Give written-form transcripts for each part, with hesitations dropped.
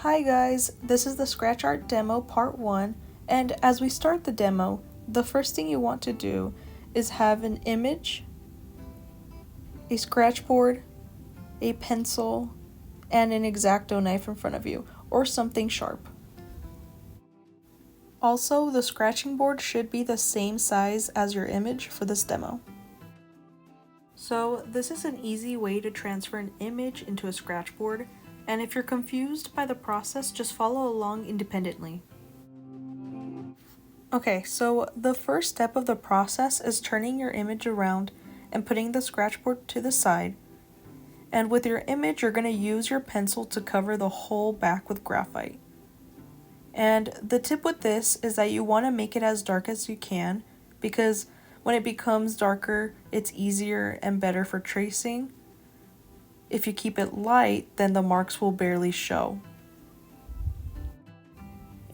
Hi guys, this is the Scratch Art demo part 1, and as we start the demo, the first thing you want to do is have an image, a scratch board, a pencil, and an X-Acto knife in front of you, or something sharp. Also, the scratching board should be the same size as your image for this demo. So this is an easy way to transfer an image into a scratch board, and if you're confused by the process, just follow along independently. Okay, so the first step of the process is turning your image around and putting the scratch board to the side. And with your image, you're going to use your pencil to cover the whole back with graphite. And the tip with this is that you want to make it as dark as you can, because when it becomes darker, it's easier and better for tracing. If you keep it light, then the marks will barely show.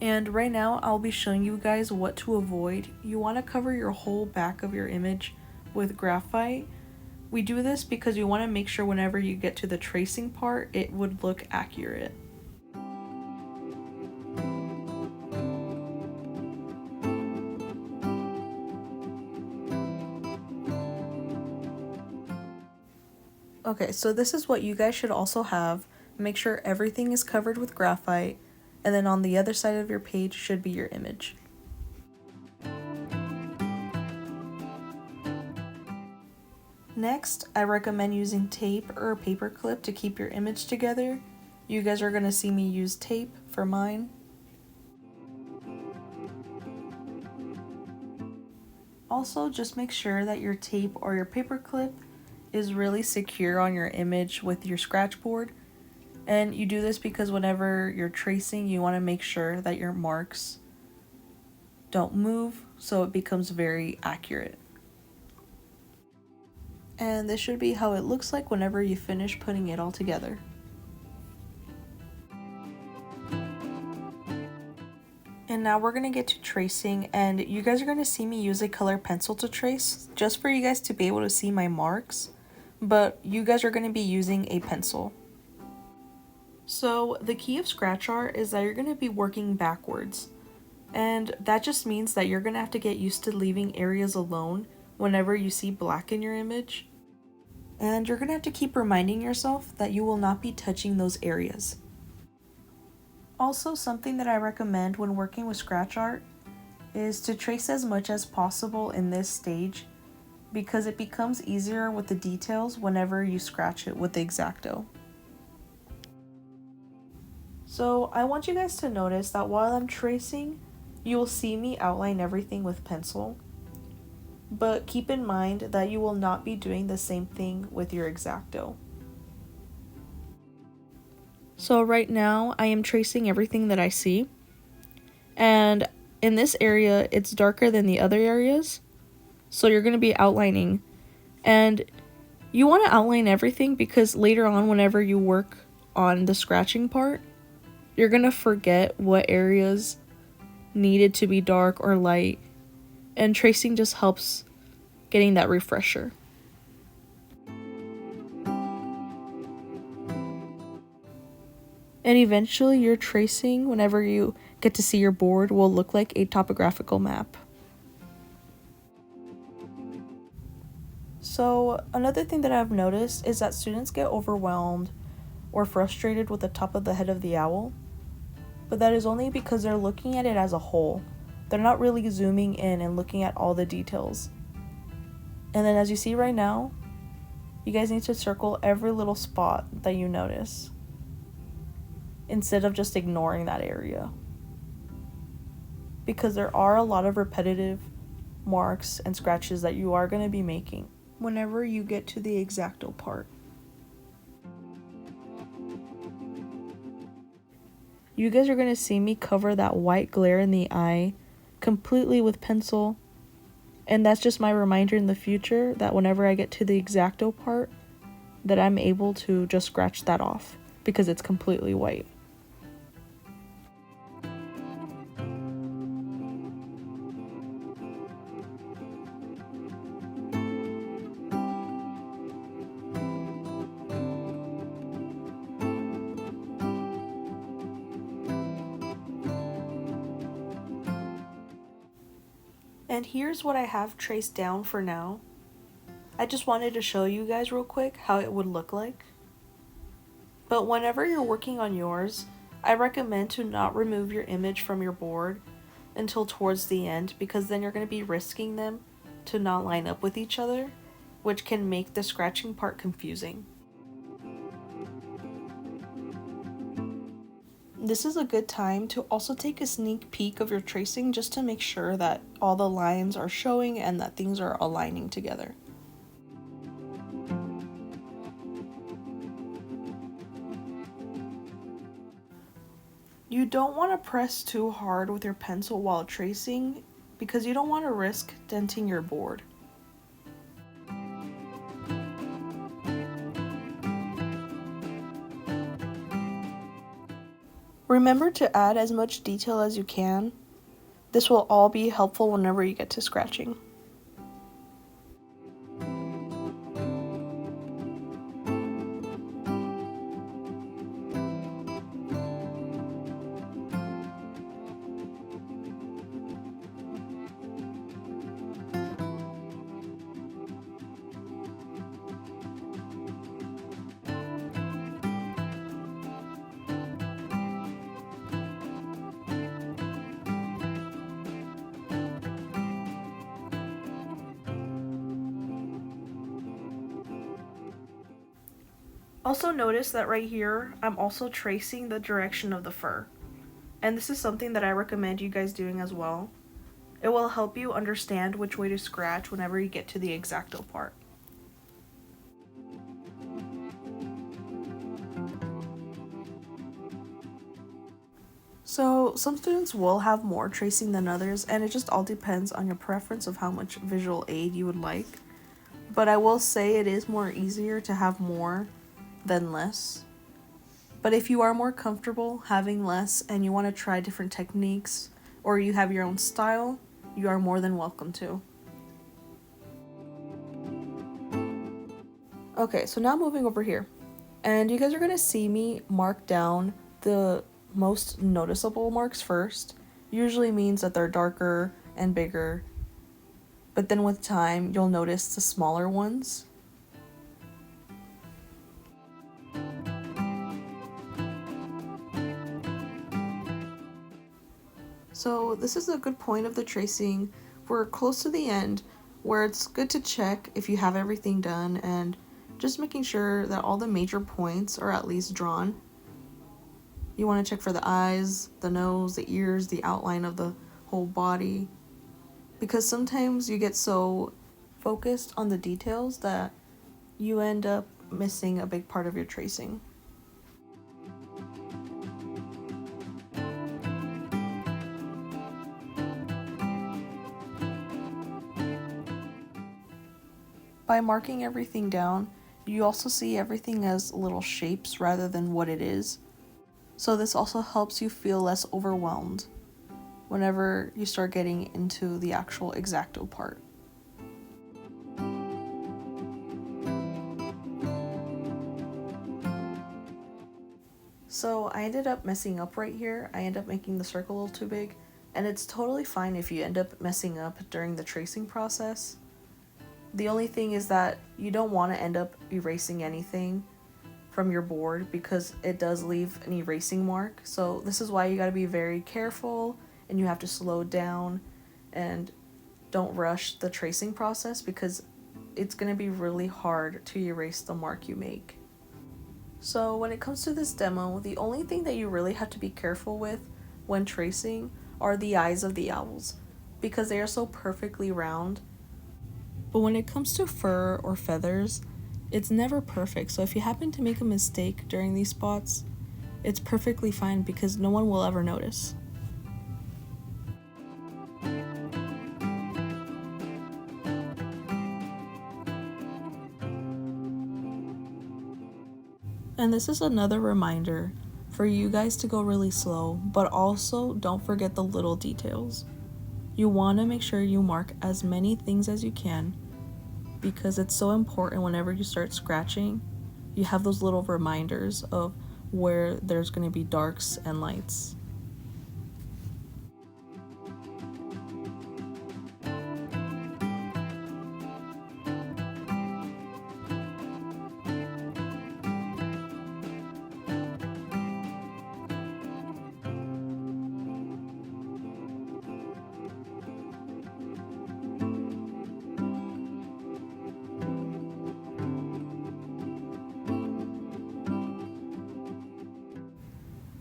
And right now I'll be showing you guys what to avoid. You want to cover your whole back of your image with graphite. We do this because you want to make sure whenever you get to the tracing part, it would look accurate. Okay, so this is what you guys should also have. Make sure everything is covered with graphite, and then on the other side of your page should be your image. Next, I recommend using tape or a paper clip to keep your image together. You guys are going to see me use tape for mine. Also, just make sure that your tape or your paper clip is really secure on your image with your scratch board. And you do this because whenever you're tracing, you want to make sure that your marks don't move, so it becomes very accurate. And this should be how it looks like whenever you finish putting it all together. And now we're going to get to tracing, and you guys are going to see me use a color pencil to trace, just for you guys to be able to see my marks, but you guys are going to be using a pencil. So the key of scratch art is that you're going to be working backwards, and that just means that you're going to have to get used to leaving areas alone whenever you see black in your image. And you're going to have to keep reminding yourself that you will not be touching those areas. Also, something that I recommend when working with scratch art is to trace as much as possible in this stage, because it becomes easier with the details whenever you scratch it with the X-Acto. So I want you guys to notice that while I'm tracing, you will see me outline everything with pencil. But keep in mind that you will not be doing the same thing with your X-Acto. So right now I am tracing everything that I see. And in this area, it's darker than the other areas. So you're going to be outlining. And you want to outline everything because later on, whenever you work on the scratching part, you're going to forget what areas needed to be dark or light. And tracing just helps getting that refresher. And eventually your tracing, whenever you get to see your board, will look like a topographical map. So another thing that I've noticed is that students get overwhelmed or frustrated with the top of the head of the owl, but that is only because they're looking at it as a whole. They're not really zooming in and looking at all the details. And then as you see right now, you guys need to circle every little spot that you notice, instead of just ignoring that area. Because there are a lot of repetitive marks and scratches that you are going to be making whenever you get to the X-Acto part. You guys are going to see me cover that white glare in the eye completely with pencil, and that's just my reminder in the future that whenever I get to the X-Acto part, that I'm able to just scratch that off because it's completely white. And here's what I have traced down for now. I just wanted to show you guys real quick how it would look like. But whenever you're working on yours, I recommend to not remove your image from your board until towards the end, because then you're going to be risking them to not line up with each other, which can make the scratching part confusing. This is a good time to also take a sneak peek of your tracing just to make sure that all the lines are showing and that things are aligning together. You don't want to press too hard with your pencil while tracing because you don't want to risk denting your board. Remember to add as much detail as you can. This will all be helpful whenever you get to scratching. Also notice that right here, I'm also tracing the direction of the fur. And this is something that I recommend you guys doing as well. It will help you understand which way to scratch whenever you get to the X-Acto part. So some students will have more tracing than others, and it just all depends on your preference of how much visual aid you would like. But I will say it is more easier to have more than less. But if you are more comfortable having less and you want to try different techniques or you have your own style, you are more than welcome to. Okay, so now moving over here. And you guys are going to see me mark down the most noticeable marks first. Usually means that they're darker and bigger. But then with time, you'll notice the smaller ones. So this is a good point of the tracing. We're close to the end where it's good to check if you have everything done and just making sure that all the major points are at least drawn. You want to check for the eyes, the nose, the ears, the outline of the whole body, because sometimes you get so focused on the details that you end up missing a big part of your tracing. By marking everything down, you also see everything as little shapes rather than what it is. So this also helps you feel less overwhelmed whenever you start getting into the actual X-Acto part. So I ended up messing up right here. I ended up making the circle a little too big, and it's totally fine if you end up messing up during the tracing process. The only thing is that you don't want to end up erasing anything from your board because it does leave an erasing mark. So this is why you got to be very careful and you have to slow down and don't rush the tracing process because it's going to be really hard to erase the mark you make. So when it comes to this demo, the only thing that you really have to be careful with when tracing are the eyes of the owls because they are so perfectly round. But when it comes to fur or feathers, it's never perfect. So if you happen to make a mistake during these spots, it's perfectly fine because no one will ever notice. And this is another reminder for you guys to go really slow, but also don't forget the little details. You want to make sure you mark as many things as you can because it's so important whenever you start scratching, you have those little reminders of where there's going to be darks and lights.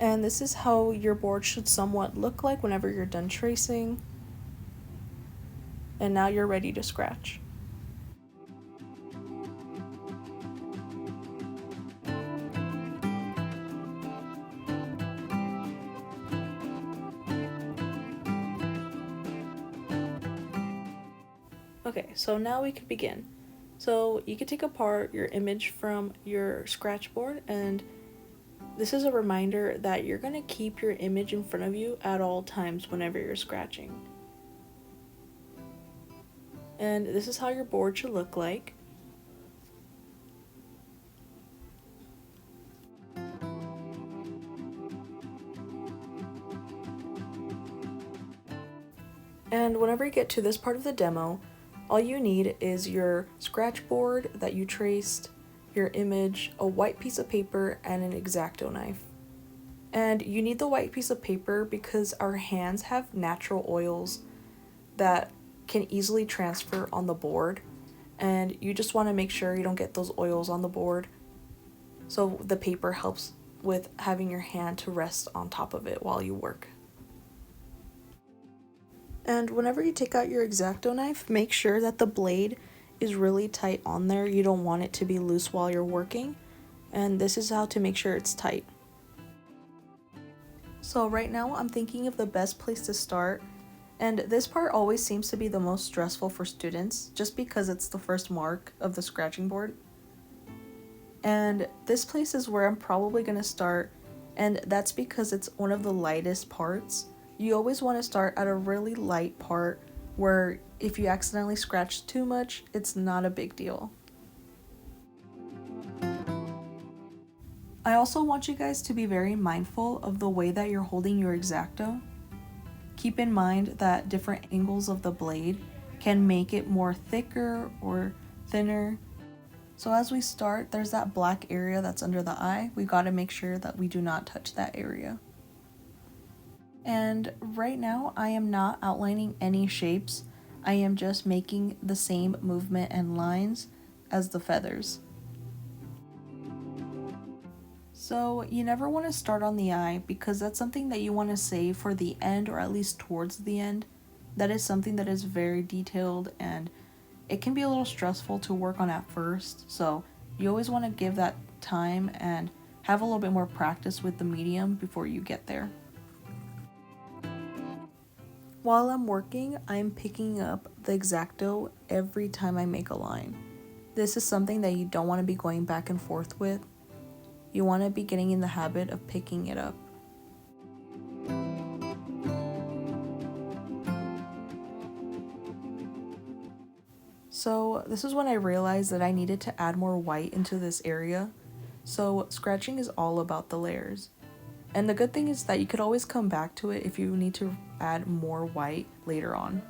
And this is how your board should somewhat look like whenever you're done tracing. And now you're ready to scratch. Okay, so now we can begin. So you can take apart your image from your scratch board, and this is a reminder that you're going to keep your image in front of you at all times whenever you're scratching. And this is how your board should look like. And whenever you get to this part of the demo, all you need is your scratch board that you traced, your image, a white piece of paper, and an X-Acto knife. And you need the white piece of paper because our hands have natural oils that can easily transfer on the board, and you just want to make sure you don't get those oils on the board. So the paper helps with having your hand to rest on top of it while you work. And whenever you take out your X-Acto knife, make sure that the blade is really tight on there. You don't want it to be loose while you're working. And this is how to make sure it's tight. So right now I'm thinking of the best place to start. And this part always seems to be the most stressful for students, just because it's the first mark of the scratching board. And this place is where I'm probably going to start, and that's because it's one of the lightest parts. You always want to start at a really light part where if you accidentally scratch too much, it's not a big deal. I also want you guys to be very mindful of the way that you're holding your X-Acto. Keep in mind that different angles of the blade can make it more thicker or thinner. So as we start, there's that black area that's under the eye. We gotta make sure that we do not touch that area. And right now, I am not outlining any shapes. I am just making the same movement and lines as the feathers. So you never want to start on the eye because that's something that you want to save for the end, or at least towards the end. That is something that is very detailed and it can be a little stressful to work on at first. So you always want to give that time and have a little bit more practice with the medium before you get there. While I'm working, I'm picking up the X-Acto every time I make a line. This is something that you don't want to be going back and forth with. You want to be getting in the habit of picking it up. So this is when I realized that I needed to add more white into this area. So scratching is all about the layers. And the good thing is that you could always come back to it if you need to add more white later on.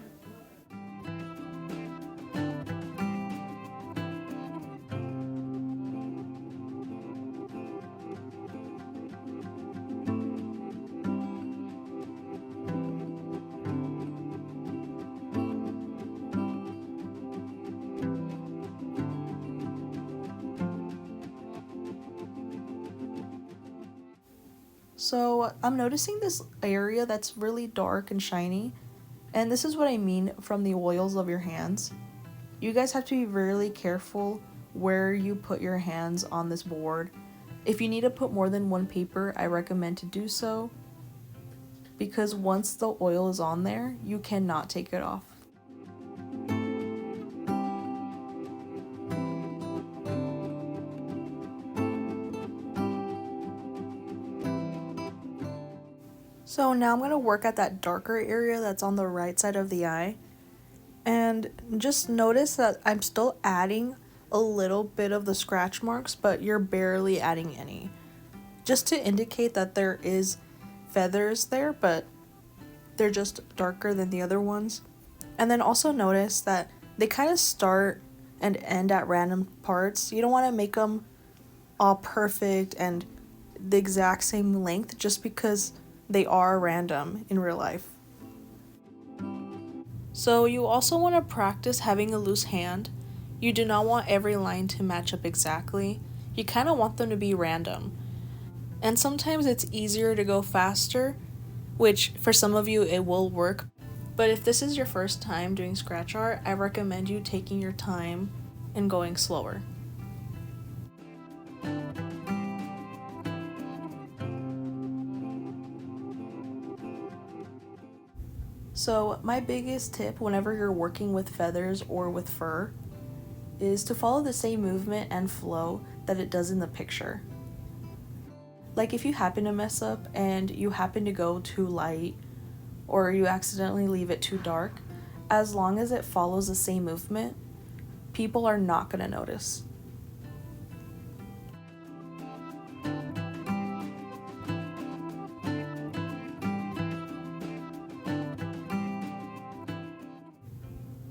So I'm noticing this area that's really dark and shiny, and this is what I mean from the oils of your hands. You guys have to be really careful where you put your hands on this board. If you need to put more than one paper, I recommend to do so, because once the oil is on there, you cannot take it off. So now I'm going to work at that darker area that's on the right side of the eye. And just notice that I'm still adding a little bit of the scratch marks, but you're barely adding any. Just to indicate that there is feathers there, but they're just darker than the other ones. And then also notice that they kind of start and end at random parts. You don't want to make them all perfect and the exact same length just because they are random in real life. So you also want to practice having a loose hand. You do not want every line to match up exactly. You kind of want them to be random. And sometimes it's easier to go faster, which for some of you it will work. But if this is your first time doing scratch art, I recommend you taking your time and going slower. So my biggest tip whenever you're working with feathers or with fur is to follow the same movement and flow that it does in the picture. Like if you happen to mess up and you happen to go too light or you accidentally leave it too dark, as long as it follows the same movement, people are not going to notice.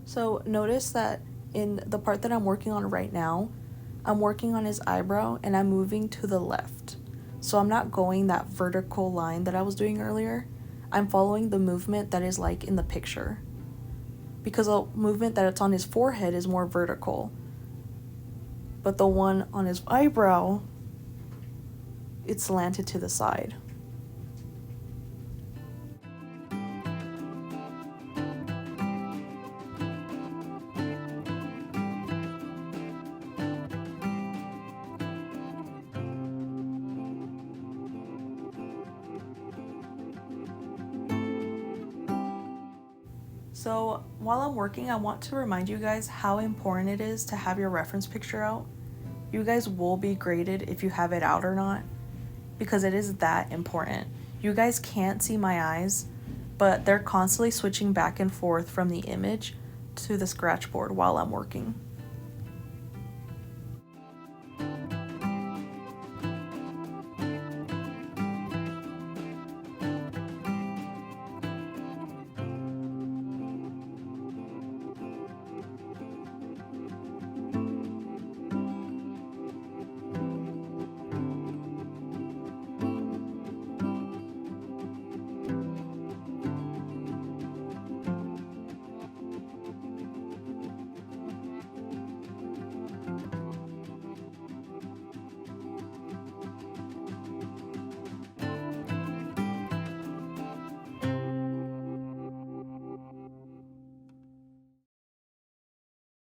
So notice that in the part that I'm working on right now, I'm working on his eyebrow and I'm moving to the left. So I'm not going that vertical line that I was doing earlier. I'm following the movement that is like in the picture. Because the movement that it's on his forehead is more vertical. But the one on his eyebrow, it's slanted to the side. So while I'm working, I want to remind you guys how important it is to have your reference picture out. You guys will be graded if you have it out or not, because it is that important. You guys can't see my eyes, but they're constantly switching back and forth from the image to the scratch board while I'm working.